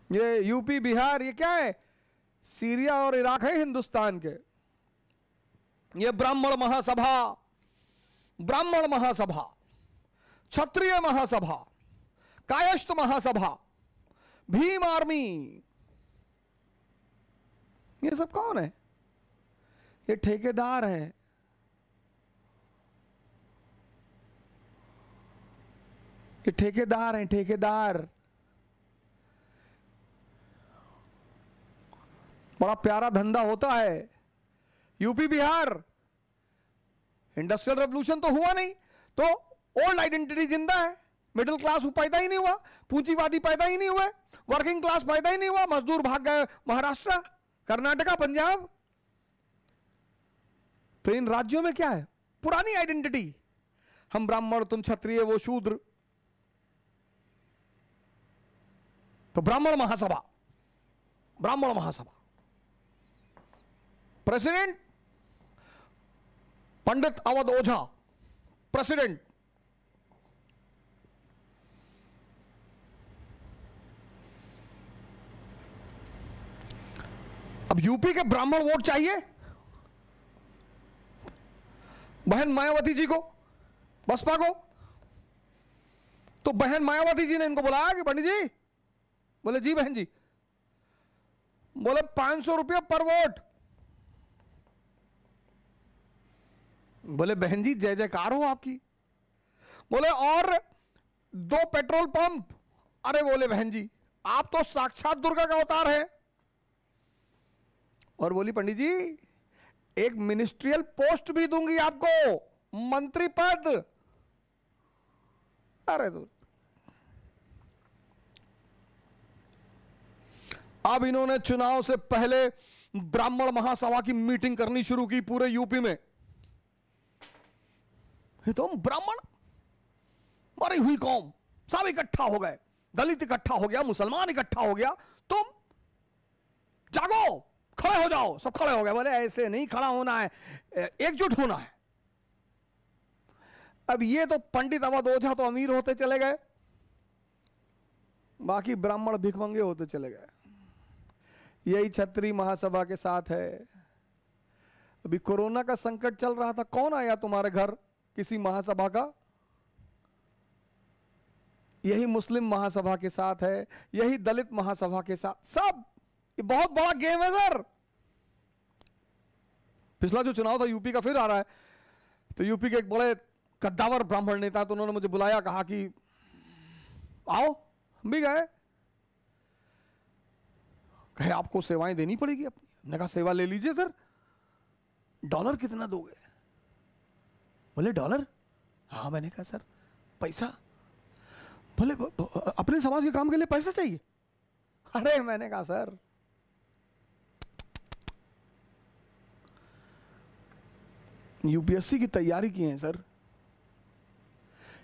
ये यूपी बिहार ये क्या है? सीरिया और इराक है हिंदुस्तान के। ये ब्राह्मण महासभा, ब्राह्मण महासभा, क्षत्रिय महासभा, कायस्थ महासभा, भीम आर्मी, ये सब कौन है? ये ठेकेदार हैं। ये ठेकेदार हैं, ठेकेदार। बड़ा प्यारा धंधा होता है। यूपी बिहार इंडस्ट्रियल रेवोल्यूशन तो हुआ नहीं, तो ओल्ड आइडेंटिटी जिंदा है। मिडिल क्लास पैदा ही नहीं हुआ, पूंजीवादी पैदा ही नहीं हुआ, वर्किंग क्लास पैदा ही नहीं हुआ, मजदूर भाग गए महाराष्ट्र, कर्नाटका, पंजाब। तो इन राज्यों में क्या है? पुरानी आइडेंटिटी, हम ब्राह्मण, तुम क्षत्रिय, वो शूद्र। तो ब्राह्मण महासभा, ब्राह्मण महासभा, प्रेसिडेंट पंडित अवध ओझा, प्रेसिडेंट। अब यूपी के ब्राह्मण वोट चाहिए बहन मायावती जी को, बसपा को। तो बहन मायावती जी ने इनको बुलाया कि पंडित जी, बोले जी बहन जी, बोले 500 रुपया पर वोट। बोले बहन जी जय जयकार हो आपकी। बोले और 2 पेट्रोल पंप। अरे बोले बहन जी आप तो साक्षात दुर्गा का अवतार है। और बोली पंडित जी एक मिनिस्ट्रियल पोस्ट भी दूंगी आपको, मंत्री पद। अरे तो अब इन्होंने चुनाव से पहले ब्राह्मण महासभा की मीटिंग करनी शुरू की पूरे यूपी में। ये तो ब्राह्मण, मरी हुई कौम, सब इकट्ठा हो गए, दलित इकट्ठा हो गया, मुसलमान इकट्ठा हो गया, तुम जागो, खड़े हो जाओ। सब खड़े हो गए। बोले ऐसे नहीं खड़ा होना है, एकजुट होना है। अब ये तो पंडित अवध ओझा तो अमीर होते चले गए, बाकी ब्राह्मण भिखमंगे होते चले गए। यही क्षत्रिय महासभा के साथ है। अभी कोरोना का संकट चल रहा था, कौन आया तुम्हारे घर किसी महासभा का? यही मुस्लिम महासभा के साथ है, यही दलित महासभा के साथ। सब ये बहुत बड़ा गेम है सर। पिछला जो चुनाव था यूपी का फिर आ रहा है। तो यूपी के एक बड़े कद्दावर ब्राह्मण नेता, तो उन्होंने मुझे बुलाया, कहा कि आओ। हम भी गए। कहे आपको सेवाएं देनी पड़ेगी अपनी। हमने कहा सेवा ले लीजिए सर। डॉलर कितना दोगे? बोले डॉलर? हाँ। मैंने कहा सर पैसा? बोले अपने समाज के काम के लिए पैसा चाहिए? अरे मैंने कहा सर यूपीएससी की तैयारी की है सर,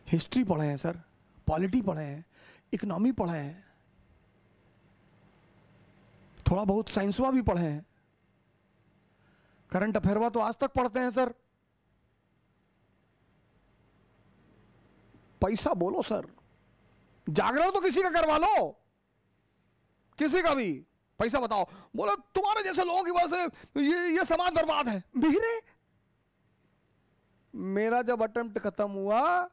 हिस्ट्री पढ़े हैं सर, पॉलिटी पढ़े हैं, इकोनॉमी पढ़े हैं, थोड़ा बहुत साइंसवा भी पढ़े हैं, करंट अफेयरवा तो आज तक पढ़ते हैं सर। पैसा बोलो सर, जागरण तो किसी का करवा लो, किसी का भी। पैसा बताओ। बोलो तुम्हारे जैसे लोगों की वजह से ये समाज बर्बाद है। बिगड़े। मेरा जब अटेम्प्ट खत्म हुआ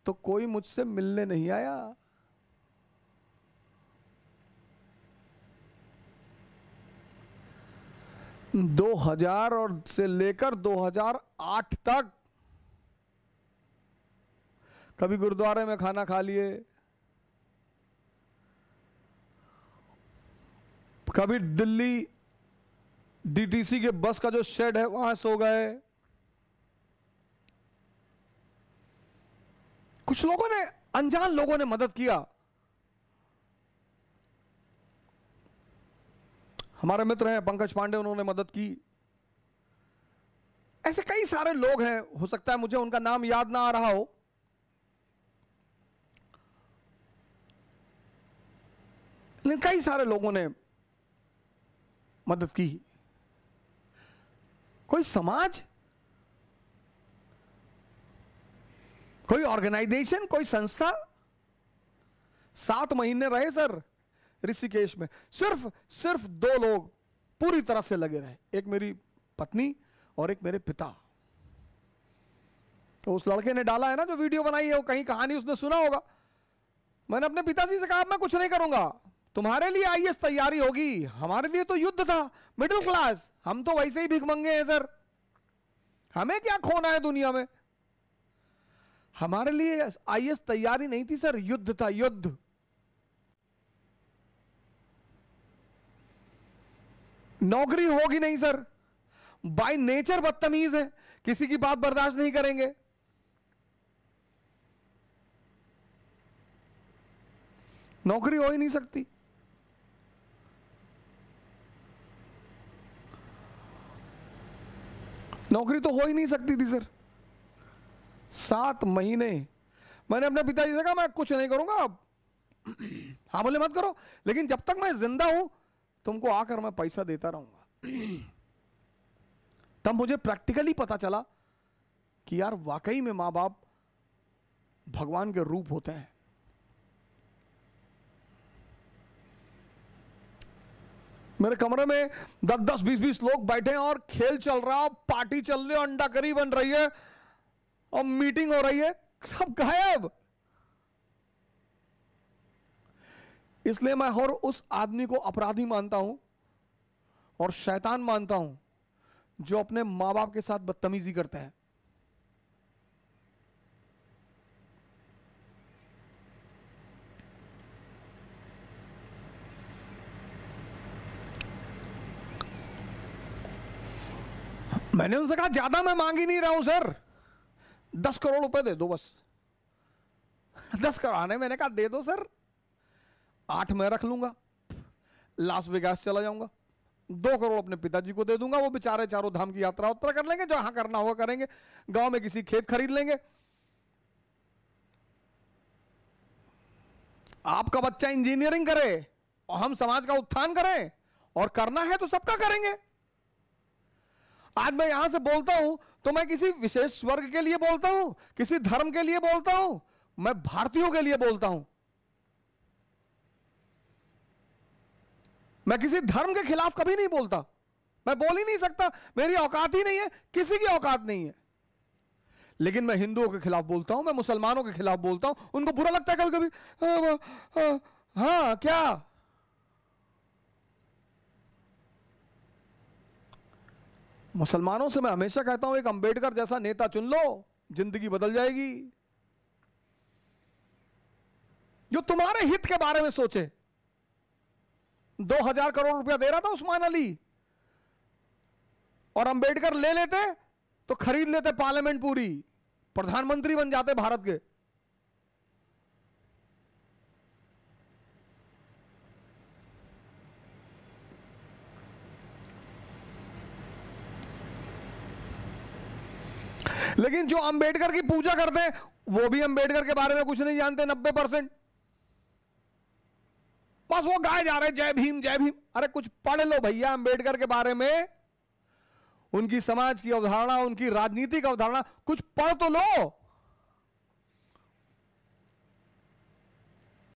तो कोई मुझसे मिलने नहीं आया। दो 2000 और से लेकर 2008 तक कभी गुरुद्वारे में खाना खा लिए, कभी दिल्ली डीटीसी के बस का जो शेड है वहां सो गए। कुछ लोगों ने, अनजान लोगों ने मदद किया। हमारे मित्र हैं पंकज पांडे, उन्होंने मदद की। ऐसे कई सारे लोग हैं, हो सकता है मुझे उनका नाम याद ना आ रहा हो। लेकिन कई सारे लोगों ने मदद की। कोई समाज, कोई ऑर्गेनाइजेशन, कोई संस्था 7 महीने रहे सर। ऋषिकेश में सिर्फ 2 लोग पूरी तरह से लगे रहे, एक मेरी पत्नी और एक मेरे पिता। तो उस लड़के ने डाला है ना जो वीडियो बनाई है, वो कहीं कहानी उसने सुना होगा। मैंने अपने पिताजी से कहा मैं कुछ नहीं करूंगा, तुम्हारे लिए आईएएस तैयारी होगी, हमारे लिए तो युद्ध था, मिडिल क्लास, हम तो वैसे ही भिखमंगे हैं सर, हमें क्या खोना है दुनिया में। हमारे लिए आईएएस तैयारी नहीं थी सर, युद्ध था, युद्ध। नौकरी होगी नहीं सर, बाय नेचर बदतमीज है, किसी की बात बर्दाश्त नहीं करेंगे। नौकरी हो ही नहीं सकती। नौकरी तो हो ही नहीं सकती थी सर। 7 महीने मैंने अपने पिताजी से कहा मैं कुछ नहीं करूंगा अब। हाँ बोले मत करो, लेकिन जब तक मैं जिंदा हूं तुमको आकर मैं पैसा देता रहूंगा। तब मुझे प्रैक्टिकली पता चला कि यार वाकई में मां बाप भगवान के रूप होते हैं। मेरे कमरे में 10-10, 20-20 लोग बैठे हैं और खेल चल रहा है, पार्टी चल रही है, अंडा करी बन रही है और मीटिंग हो रही है, सब गायब। इसलिए मैं हर उस आदमी को अपराधी मानता हूं और शैतान मानता हूं जो अपने मां बाप के साथ बदतमीजी करते हैं। मैंने उनसे कहा ज्यादा मैं मांग ही नहीं रहा हूं सर, 10 करोड़ रुपए दे दो बस। 10 करोड़ आने, मैंने कहा दे दो सर, 8 मैं रख लूंगा, लास वेगास चला जाऊंगा, 2 करोड़ अपने पिताजी को दे दूंगा, वो बेचारे चारों धाम की यात्रा उत्तरा कर लेंगे, जहां करना होगा करेंगे, गांव में किसी खेत खरीद लेंगे। आपका बच्चा इंजीनियरिंग करे और हम समाज का उत्थान करें, और करना है तो सबका करेंगे। आज मैं यहां से बोलता हूं तो मैं किसी विशेष वर्ग के लिए बोलता हूं, किसी धर्म के लिए बोलता हूं, मैं भारतीयों के लिए बोलता हूं। मैं किसी धर्म के खिलाफ कभी नहीं बोलता, मैं बोल ही नहीं सकता, मेरी औकात ही नहीं है, किसी की औकात नहीं है। लेकिन मैं हिंदुओं के खिलाफ बोलता हूं, मैं मुसलमानों के खिलाफ बोलता हूं। उनको बुरा लगता है कभी कभी, हाँ क्या, मुसलमानों से मैं हमेशा कहता हूं एक अंबेडकर जैसा नेता चुन लो, जिंदगी बदल जाएगी, जो तुम्हारे हित के बारे में सोचे। 2000 करोड़ रुपया दे रहा था उस्मान अली, और अंबेडकर ले लेते तो खरीद लेते पार्लियामेंट पूरी, प्रधानमंत्री बन जाते भारत के। लेकिन जो अंबेडकर की पूजा करते हैं वो भी अंबेडकर के बारे में कुछ नहीं जानते, 90%। बस वो गाए जा रहे जय भीम जय भीम। अरे कुछ पढ़ लो भैया अंबेडकर के बारे में, उनकी समाज की अवधारणा, उनकी राजनीतिक अवधारणा कुछ पढ़ तो लो।